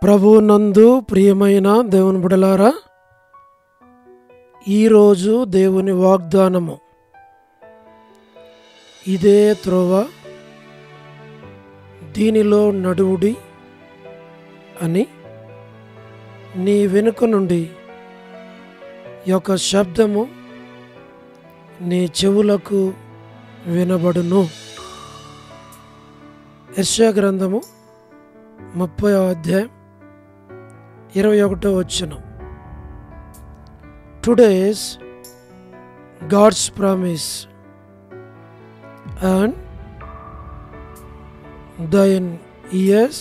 ప్రభువునందు ప్రియమైన దేవుని బిడ్డలారా, ఈరోజు దేవుని వాగ్దానము, ఇదే త్రోవ, దీనిలో నడువుడి అని నీ వెనుక నుండి యొక్క శబ్దము నీ చెవులకు వినబడును. యెషయా గ్రంథము 30వ అధ్యాయం 21వ వచనం. Today's God's promise, and thine ears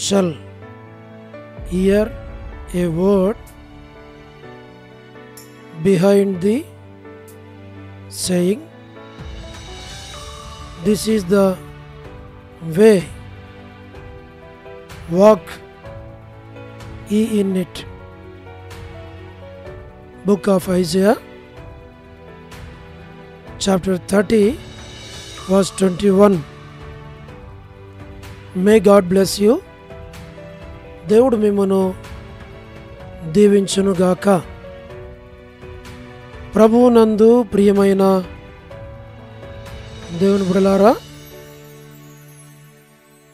shall hear a word behind thee, saying, this is the way, walk ye in it. Book of Isaiah, chapter 30, verse 21. May God bless you. దేవుడు మిమ్మను దీవించునుగాక. ప్రభువునందు ప్రియమైన దేవుని బిడ్డలారా,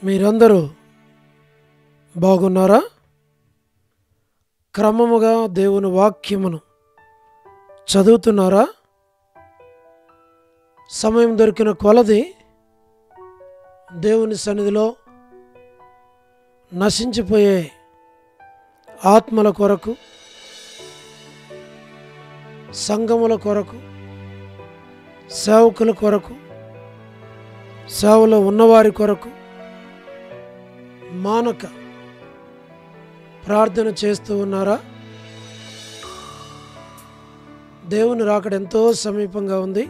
మీరందరూ బాగున్నారా? క్రమముగా దేవుని వాక్యమును చదువుతున్నారా? సమయం దొరికిన కొలది దేవుని సన్నిధిలో నశించిపోయే ఆత్మల కొరకు, సంఘముల కొరకు, సేవకుల కొరకు, సేవలో ఉన్నవారి కొరకు మానక ప్రార్థన చేస్తూ ఉన్నారా? దేవుని రాకడ ఎంతో సమీపంగా ఉంది.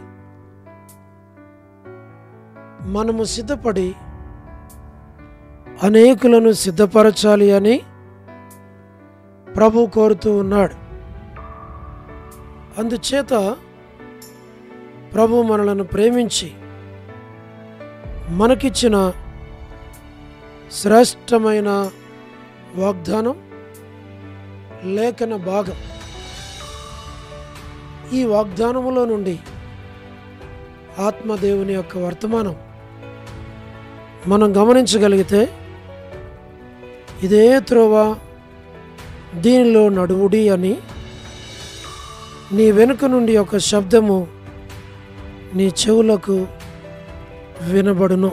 మనము సిద్ధపడి అనేకులను సిద్ధపరచాలి అని ప్రభు కోరుతూ ఉన్నాడు. అందుచేత ప్రభు మనలను ప్రేమించి మనకిచ్చిన శ్రేష్టమైన వాగ్దానం, లేఖన భాగం. ఈ వాగ్దానములో నుండి ఆత్మదేవుని యొక్క వర్తమానం మనం గమనించగలిగితే, ఇదే త్రోవ, దీనిలో నడువుడి అని నీ వెనుక నుండి ఒక శబ్దము నీ చెవులకు వినబడును.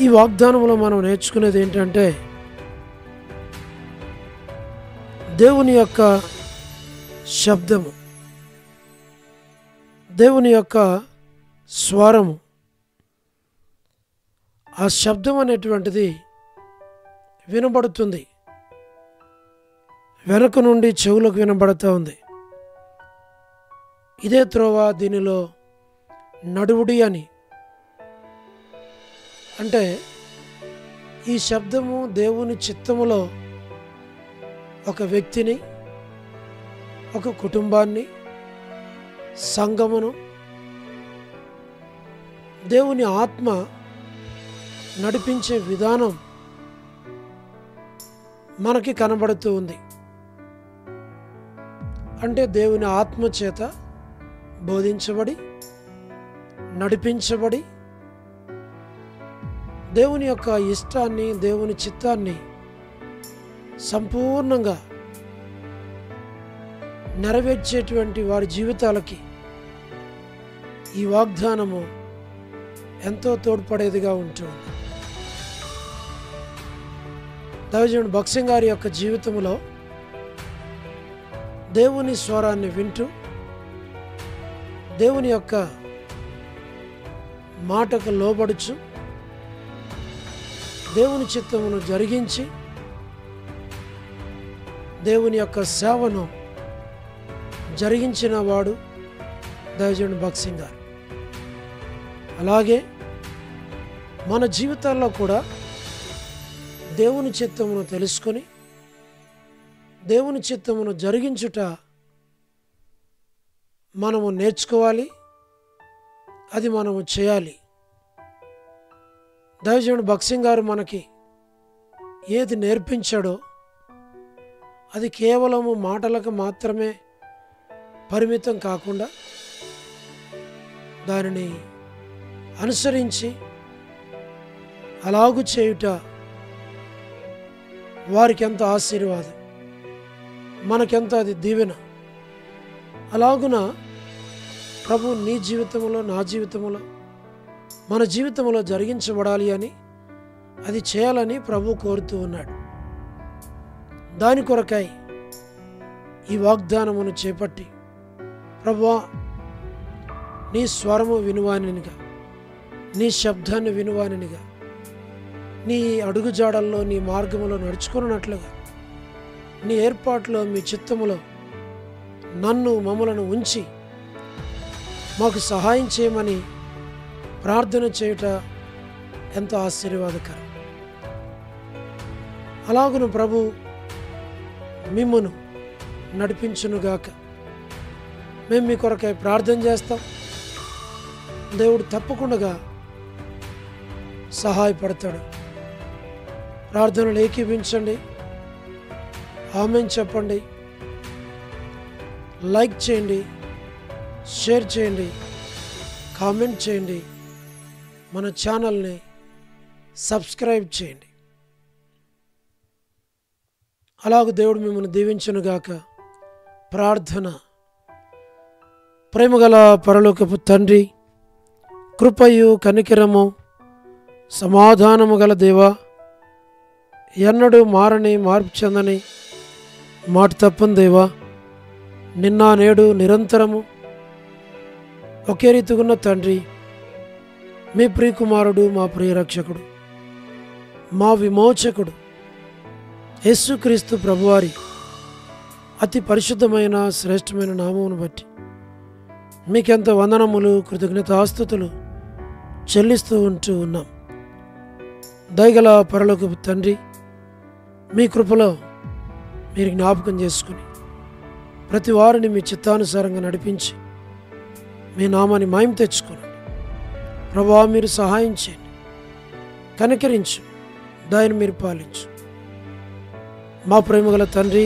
ఈ వాగ్దానంలో మనం నేర్చుకునేది ఏంటంటే, దేవుని యొక్క శబ్దము, దేవుని యొక్క స్వరము. ఆ శబ్దం అనేటువంటిది వినబడుతుంది, వెనక నుండి చెవులకు వినబడుతూ ఉంది. ఇదే త్రోవ, దీనిలో నడువుడి అని అంటే, ఈ శబ్దము దేవుని చిత్తములో ఒక వ్యక్తిని, ఒక కుటుంబాన్ని, సంఘమును, దేవుని ఆత్మ నడిపించే విధానం మనకి కనబడుతూ ఉంది. అంటే దేవుని ఆత్మ చేత బోధించబడి, నడిపించబడి, దేవుని యొక్క ఇష్టాన్ని, దేవుని చిత్తాన్ని సంపూర్ణంగా నెరవేర్చేటువంటి వారి జీవితాలకి ఈ వాగ్దానము ఎంతో తోడ్పడేదిగా ఉంటుంది. దైవజనుడు భక్సింగ్ గారి యొక్క జీవితంలో దేవుని స్వరాన్ని వింటూ, దేవుని యొక్క మాటకు లోబడుచు, దేవుని చిత్తమును జరిగించి, దేవుని యొక్క సేవను జరిగించిన వాడు దైవజనుడు భక్సింగ్ గారు. అలాగే మన జీవితాల్లో కూడా దేవుని చిత్తమును తెలుసుకొని, దేవుని చిత్తమును జరిగించుట మనము నేర్చుకోవాలి, అది మనము చేయాలి. దైవజనుడు భక్సింగ్ గారు మనకి ఏది నేర్పించాడో అది కేవలము మాటలకు మాత్రమే పరిమితం కాకుండా దానిని అనుసరించి అలాగు చేయుట వారికి ఎంత ఆశీర్వాదం, మనకెంత అది దీవెన. అలాగున ప్రభు నీ జీవితంలో, నా జీవితంలో, మన జీవితంలో జరిగించబడాలి అని, అది చేయాలని ప్రభు కోరుతూ ఉన్నాడు. దాని కొరకై ఈ వాగ్దానమును చేపట్టి, ప్రభువా నీ స్వరము వినువానినిగా, నీ శబ్దాన్ని వినువానినిగా, నీ అడుగుజాడల్లో, నీ మార్గములో నడుచుకున్నట్లుగా, నీ ఏర్పాట్లో, మీ చిత్తములో మమ్మలను ఉంచి మాకు సహాయం చేయమని ప్రార్థన చేయుట ఎంతో ఆశీర్వాదకరం. అలాగున ప్రభు మిమ్మును నడిపించునుగాక. మేము మీ కొరకై ప్రార్థన చేస్తాం. దేవుడు తప్పకుండా సహాయపడతాడు. ప్రార్థనలు ఏకీభించండి, ఆమేన్ చెప్పండి, లైక్ చేయండి, షేర్ చేయండి, కామెంట్ చేయండి, మన ఛానల్ని సబ్స్క్రైబ్ చేయండి. అలాగ దేవుడు మిమ్మల్ని దీవించునుగాక. ప్రార్థన. ప్రేమగల పరలోకపు తండ్రి, కృపయు కనికరము సమాధానము గల దేవా, ఎన్నడూ మారని మార్పు చెందని మాట తప్పని దేవా, నిన్న నేడు నిరంతరము ఒకే రీతిగున్న తండ్రి, మీ ప్రియకుమారుడు, మా ప్రియరక్షకుడు, మా విమోచకుడు యేసుక్రీస్తు ప్రభువారి అతి పరిశుద్ధమైన శ్రేష్టమైన నామమును బట్టి మీకెంత వందనములు, కృతజ్ఞతాస్తుతులు చెల్లిస్తూ ఉంటూ ఉన్నాం. దయగల పరలోకపు తండ్రి, మీ కృపలో మీరు జ్ఞాపకం చేసుకుని ప్రతి వారిని మీ చిత్తానుసారంగా నడిపించి మీ నామాన్ని మహిమ తెచ్చుకోనండి. ప్రభువా మీరు సహాయం చేయండి, కనికరించు, దయను మీరు పాలించు. మా ప్రేమగల తండ్రి,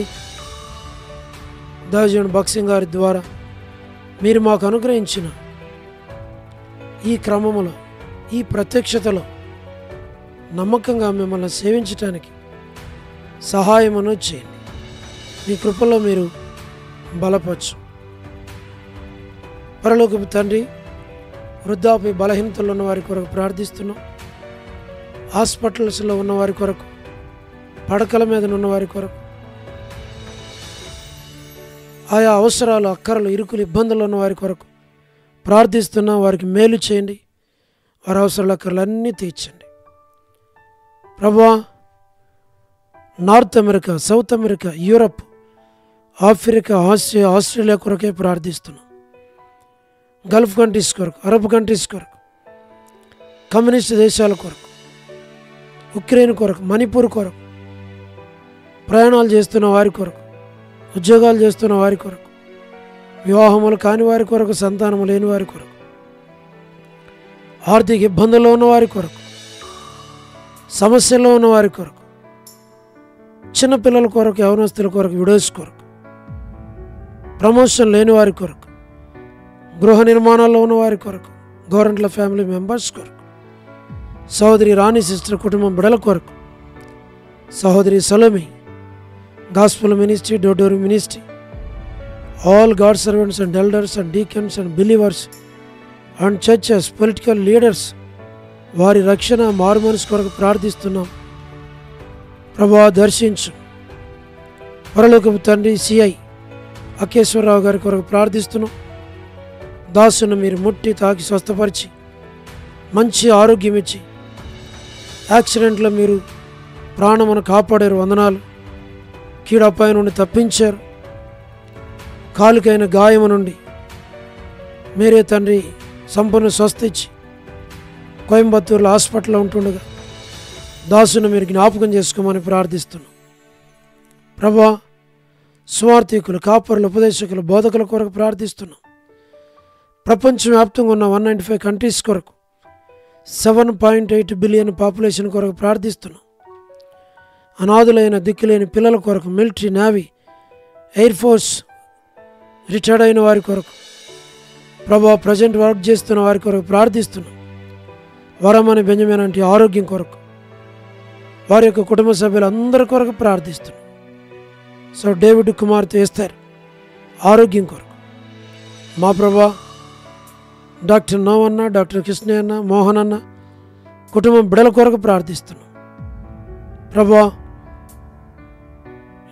దైవజనుడు భక్సింగ్ గారి ద్వారా మీరు మాకు అనుగ్రహించిన ఈ క్రమములో, ఈ ప్రత్యక్షతలో నమ్మకంగా మిమ్మల్ని సేవించటానికి సహాయమును చేయండి. మీ కృపలో మీరు బలపరచు. పరలోకపు తండ్రి, వృద్ధాప్య బలహీనతలు ఉన్న వారి కొరకు ప్రార్థిస్తున్నాం. హాస్పిటల్స్లో ఉన్న వారి కొరకు, పడకల మీద ఉన్న వారి కొరకు, ఆయా అవసరాలు, అక్కరలు, ఇరుకులు, ఇబ్బందులు ఉన్న వారి కొరకు ప్రార్థిస్తున్నాం. వారికి మేలు చేయండి, వారి అవసరాలు, అక్కర్లన్నీ తీర్చండి. ప్రభువా, north America, south America, Europe, Africa, Asia, Australia కొరకే ప్రార్థిస్తున్నాం. గల్ఫ్ కంట్రీస్ కొరకు, అరబ్ కంట్రీస్ కొరకు, కమ్యూనిస్ట్ దేశాల కొరకు, ఉక్రెయిన్ కొరకు, మణిపూర్ కొరకు, ప్రయాణాలు చేస్తున్న వారి కొరకు, ఉద్యోగాలు చేస్తున్న వారి కొరకు, వివాహములు కాని వారి కొరకు, సంతానము లేని వారి కొరకు, ఆర్థిక ఇబ్బందుల్లో ఉన్న వారి కొరకు, సమస్యల్లో ఉన్న వారి కొరకు, చిన్నపిల్లల కొరకు, యవనస్తుల కొరకు, విడోస్ కొరకు, ప్రమోషన్ లేని వారి కొరకు, గృహ నిర్మాణాల్లో ఉన్న వారి కొరకు, గవర్నమెంట్ల ఫ్యామిలీ మెంబర్స్ కొరకు, సహోదరి రాణి సిస్టర్ కుటుంబం బిడల కొరకు, సహోదరి సలోమి, గాస్పుల్ మినిస్ట్రీ, డోడోరి ministry, all God servants and elders and deacons and believers and churches, political leaders, వారి రక్షణ, మారు మనసు కొరకు ప్రార్థిస్తున్నాం. ప్రభువా దర్శించు. పరలోకపు తండ్రి, సిఐ అకేశ్వరరావు గారి కొరకు ప్రార్థిస్తున్నాం. దాసును మీరు ముట్టి తాకి స్వస్థపరిచి మంచి ఆరోగ్యం ఇచ్చి, యాక్సిడెంట్లో మీరు ప్రాణమును కాపాడారు, వందనాలు. కీడపాయ నుండి తప్పించారు, కాలుకైన గాయము నుండి మీరే తండ్రి సంపూర్ణ స్వస్థ ఇచ్చి కోయంబత్తూరులో హాస్పిటల్లో ఉంటుండగా దాసును మీరు జ్ఞాపకం చేసుకోమని ప్రార్థిస్తున్నాం. ప్రభువా, స్వార్థికులు, కాపరులు, ఉపదేశకులు, బోధకుల కొరకు ప్రార్థిస్తున్నాం. ప్రపంచవ్యాప్తంగా ఉన్న 195 కంట్రీస్ కొరకు, 7.8 బిలియన్ పాపులేషన్ కొరకు ప్రార్థిస్తున్నాం. అనాథులైన దిక్కులేని పిల్లల కొరకు, military, navy, air force retired అయిన వారి కొరకు, ప్రభా ప్రజెంట్ వర్క్ చేస్తున్న వారి కొరకు ప్రార్థిస్తున్నాం. వరమని బెంజమిన్ అంటే ఆరోగ్యం కొరకు, వారి యొక్క కుటుంబ సభ్యులందరి కొరకు ప్రార్థిస్తున్నాం. సో డేవిడ్ కుమార్తె ఎస్తర్ ఆరోగ్యం కొరకు, మా ప్రభా డాక్టర్ నోవన్న, డాక్టర్ కృష్ణయ్య అన్న, మోహన్ అన్న కుటుంబం బిడల కొరకు ప్రార్థిస్తున్నాం. ప్రభా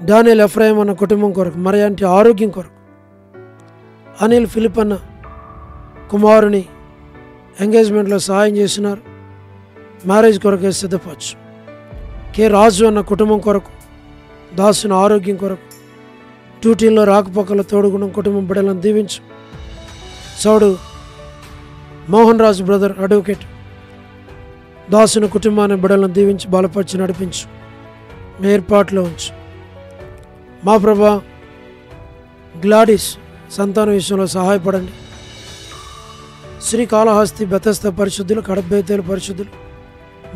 డానియల్ ఎఫ్రాయిం అన్న కుటుంబం కొరకు, మరి అంటే ఆరోగ్యం కొరకు, అనిల్ ఫిలిప్ అన్న కుమారుని ఎంగేజ్మెంట్లో సహాయం చేసినారు, మ్యారేజ్ కొరకు సిద్ధపరచు. కె రాజు అన్న కుటుంబం కొరకు, దాసుని ఆరోగ్యం కొరకు, డ్యూటీల్లో రాకపోకల తోడుగుణం కుటుంబం బిడ్డలను దీవించు. సౌడు మోహన్ రాజు బ్రదర్ అడ్వకేట్, దాసుని కుటుంబాన్ని బిడ్డలను దీవించి బలపరిచి నడిపించు, మీ ఏర్పాట్లో ఉంచు. మా ప్రభా గ్లాడిస్ సంతాన విషయంలో సహాయపడండి. శ్రీకాళహస్తి బెతస్త పరిశుద్ధులు, కడపేతేలు పరిశుద్ధులు,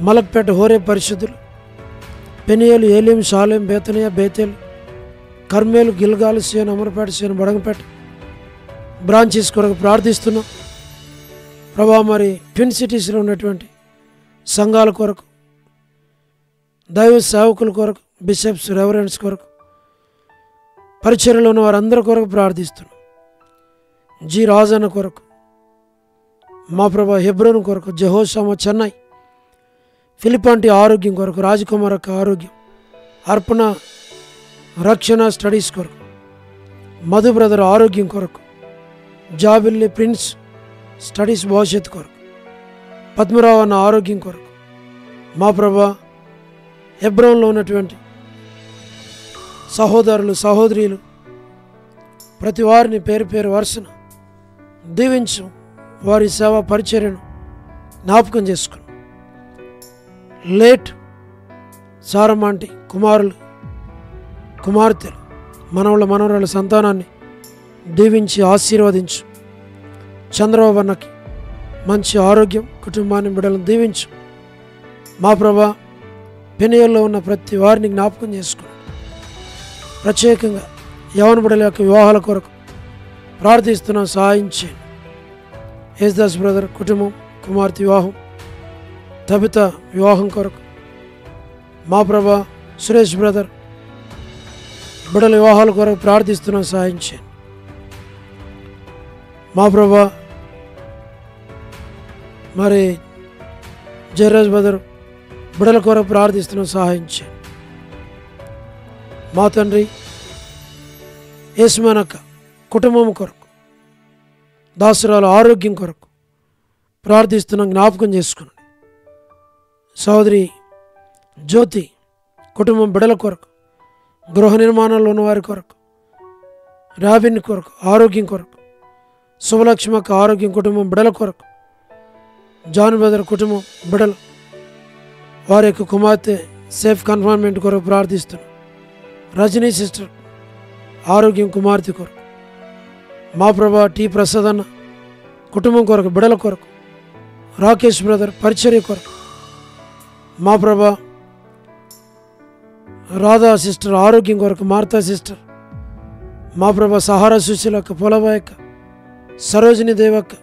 మలక్పేట హోరే పరిశుద్ధులు, పెనియేలు, ఏలిం, షాలేం, బేతనియ, బేతేలు, కర్మేలు, గిల్గాలు, సేను, అమరపేట, సేను, బడంగపేట బ్రాంచెస్ కొరకు ప్రార్థిస్తున్నాం. ప్రభా మరి ట్విన్ సిటీస్లో ఉన్నటువంటి సంఘాల కొరకు, దైవ సేవకుల కొరకు, బిషప్స్, రెవరెండ్స్ కొరకు, పరిచర్యలో ఉన్న వారందరి కొరకు ప్రార్థిస్తున్నాం. జి రాజన్న కొరకు, మా ప్రభా హెబ్రోన్ కొరకు, జెహోషామ చెన్నై, ఫిలిపాంటి ఆరోగ్యం కొరకు, రాజకుమార్ యొక్క ఆరోగ్యం, అర్పణ రక్షణ స్టడీస్ కొరకు, మధు బ్రదర్ ఆరోగ్యం కొరకు, జాబిల్లి ప్రిన్స్ స్టడీస్ భవిష్యత్తు కొరకు, పద్మరావు అన్న ఆరోగ్యం కొరకు, మా ప్రభా హెబ్రోన్లో ఉన్నటువంటి సహోదరులు సహోదరీలు ప్రతి వారిని పేరు పేరు వరుసన దీవించు, వారి సేవా పరిచర్యను జ్ఞాపకం చేసుకుని. లేట్ సారమాంటి కుమారులు కుమార్తెలు మనవళ్ళ మనవరాళ్ళ సంతానాన్ని దీవించి ఆశీర్వదించు. చంద్రబాబు అన్నకి మంచి ఆరోగ్యం, కుటుంబాన్ని బిడ్డలను దీవించు. మా ప్రభా పెనియల్లో ఉన్న ప్రతి వారిని జ్ఞాపకం చేసుకుని, ప్రత్యేకంగా యవన బిడ్డల యొక్క వివాహాల కొరకు ప్రార్థిస్తున్నాం, సహాయం చేయండి. యేసుదాస్ బ్రదర్ కుటుంబం, కుమార్తె వివాహం, తబిత వివాహం కొరకు, మా ప్రభా సురేష్ బ్రదర్ బిడ్డల వివాహాల కొరకు ప్రార్థిస్తున్నాం, సహాయం చేయండి. మా ప్రభా మరి జయరాజ్ బ్రదర్ బిడ్డల కొరకు ప్రార్థిస్తున్నాం, సహాయం చేయండి. మా తండ్రి యేసుమనక్క కుటుంబం కొరకు, దాసురాల ఆరోగ్యం కొరకు ప్రార్థిస్తున్నాం, జ్ఞాపకం చేసుకున్నాం. సోదరి జ్యోతి కుటుంబం బిడ్డల కొరకు, గృహ నిర్మాణంలో ఉన్నవారి కొరకు, రాబిన్ కొరకు ఆరోగ్యం కొరకు, శుభలక్ష్మక్క ఆరోగ్యం కుటుంబం బిడ్డల కొరకు, జాన్ బ్రదర్ కుటుంబం బిడ్డలు వారి యొక్క కుమార్తె సేఫ్ కన్ఫైన్మెంట్ కొరకు ప్రార్థిస్తున్నాం. రజనీ సిస్టర్ ఆరోగ్యం కుమార్తె కొరకు, మా ప్రభా టి ప్రసాద్ అన్న కుటుంబం కొరకు బిడ్డల కొరకు, రాకేష్ బ్రదర్ పరిచర్య కొరకు, మా ప్రభా రాధా సిస్టర్ ఆరోగ్యం కొరకు, మార్తా సిస్టర్, మా ప్రభా సహారా సుశీలక్క, పొలబాయక్క, సరోజిని దేవక్క,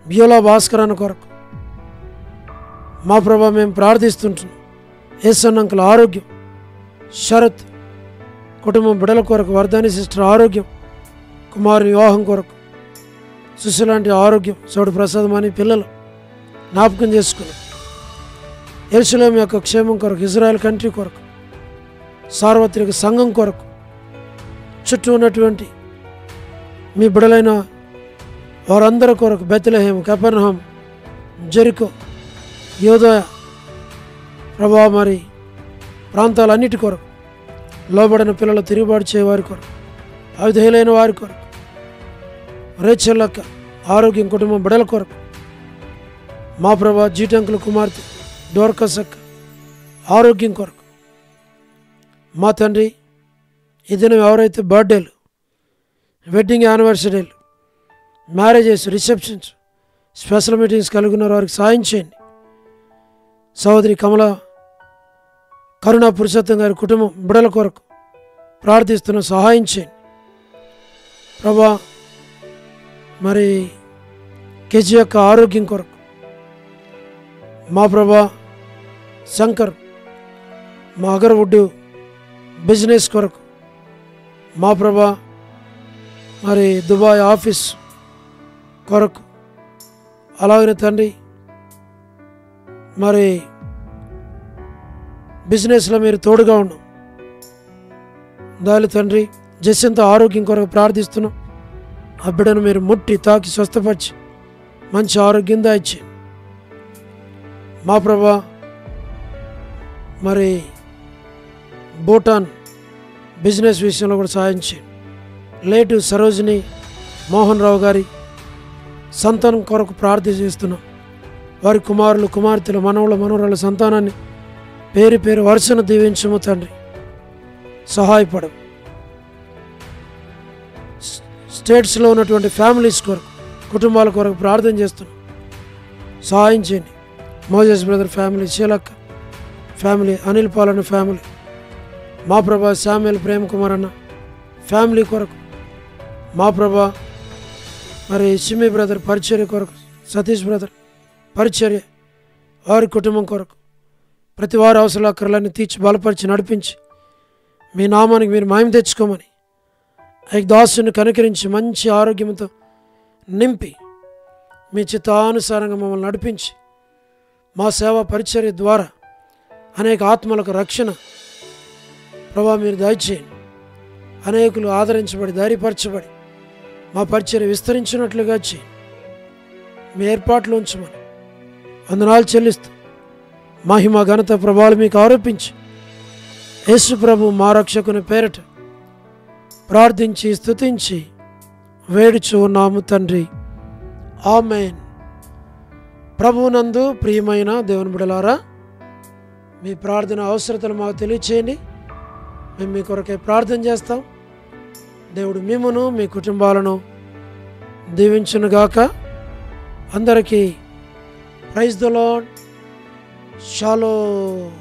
బ్యోలా భాస్కర్ అన్న కొరకు, మా ప్రభా మేము ప్రార్థిస్తుంటున్నాం. యేసన్న అంకుల్ ఆరోగ్యం, శరత్ కుటుంబం బిడ్డల కొరకు, వర్ధాని సిస్టర్ ఆరోగ్యం, కుమారుని వివాహం కొరకు, సుశీలాంటి ఆరోగ్యం, సోడు ప్రసాదం అని పిల్లలు జ్ఞాపకం చేసుకుని, యెరూషలేము యొక్క క్షేమం కొరకు, ఇజ్రాయెల్ కంట్రీ కొరకు, సార్వత్రిక సంఘం కొరకు, చుట్టూ ఉన్నటువంటి మీ బిడ్డలైన వారందరి కొరకు, బెత్లెహేము, కపెర్నహూం, జెరికో, యోదయ ప్రభా మరి ప్రాంతాలన్నిటి కొరకు, లోబడిన పిల్లలు తిరుగుబాటు చేయవారి కొరకు, అవిధేయులైన వారి కొరకు, రేచెల్లక్క ఆరోగ్యం కుటుంబం బిడ్డల కొరకు, మా ప్రభా జీటంకుల కుమార్తె డోర్కసక్క ఆరోగ్యం కొరకు, మా తండ్రి ఈ దినం ఎవరైతే బర్త్డేలు, వెడ్డింగ్ యానివర్సరీలు, మ్యారేజెస్, రిసెప్షన్స్ స్పెషల్ మీటింగ్స్ కలిగి ఉన్నారు, వారికి సాయం చేయండి. సహోదరి కమల కరుణా పురుషోత్తం గారి కుటుంబం బిడ్డల కొరకు ప్రార్థిస్తున్న సహాయం చేయండి ప్రభా. మరి కేజీ యొక్క ఆరోగ్యం కొరకు మా ప్రభా, శంకర్ మా అగర్వుడ్ బిజినెస్ కొరకు మా ప్రభా, మరి దుబాయ్ ఆఫీస్ కొరకు, అలాగనే తండ్రి మరి బిజినెస్లో మీరు తోడుగా ఉన్నాం. దాని తండ్రి జస్యంత ఆరోగ్యం కొరకు ప్రార్థిస్తున్నాం. ఆ బిడ్డను మీరు ముట్టి తాకి స్వస్థపరిచి మంచి ఆరోగ్యం దాయిచ్చి మా ప్రభా, మరి భూటాన్ బిజినెస్ విషయంలో కూడా సాయం చేయండి. లేటు సరోజిని మోహన్ రావు గారి సంతానం కొరకు ప్రార్థన చేస్తున్నాం. వారి కుమారులు కుమార్తెలు మనవల మనవరాల సంతానాన్ని పేరు పేరు వరుసను దీవించము తండ్రి, సహాయపడం. స్టేట్స్లో ఉన్నటువంటి ఫ్యామిలీస్ కొరకు కుటుంబాల కొరకు ప్రార్థన చేస్తున్నాం, సహాయం చేయండి. మోజెస్ బ్రదర్ ఫ్యామిలీ, శీలక్క ఫ్యామిలీ, అనిల్ పాలన ఫ్యామిలీ, మా ప్రభా శామ్యుల్ ప్రేమ్ కుమార్ అన్న ఫ్యామిలీ కొరకు, మా ప్రభా మరి సిమి బ్రదర్ పరిచర్య కొరకు, సతీష్ బ్రదర్ పరిచర్య వారి కుటుంబం కొరకు, ప్రతి వారి అవసరాలన్నీ తీర్చి బలపరిచి నడిపించి మీ నామానికి మీరు మహిమ తెచ్చుకోమని దాసుని కనుకరించి మంచి ఆరోగ్యంతో నింపి మీ చిత్తానుసారంగా మమ్మల్ని నడిపించి మా సేవా పరిచర్య ద్వారా అనేక ఆత్మలకు రక్షణ ప్రభా మీరు దయచేయండి. అనేకులు ఆదరించబడి ధైర్యపరచబడి మా పరిచర్య విస్తరించినట్లుగా చేయండి. మీ ఏర్పాట్లు ఉంచమని వందనాలు చెల్లిస్తూ మహిమ ఘనత ప్రభావాలు మీకు ఆరోపించి యేసు ప్రభు మా రక్షకుని పేరట ప్రార్థించి స్తుతించి వేడుచు ఉన్నాము తండ్రి, ఆమేన్. ప్రభువునందు ప్రియమైన దేవుని బిడ్డలారా, మీ ప్రార్థన అవసరతలు మాకు తెలియచేయండి. మేము మీ కొరకే ప్రార్థన చేస్తాం. దేవుడు మిమ్మును మీ కుటుంబాలను దీవించునుగాక. అందరికీ ప్రైజ్ ద లార్డ్. షాలోమ్.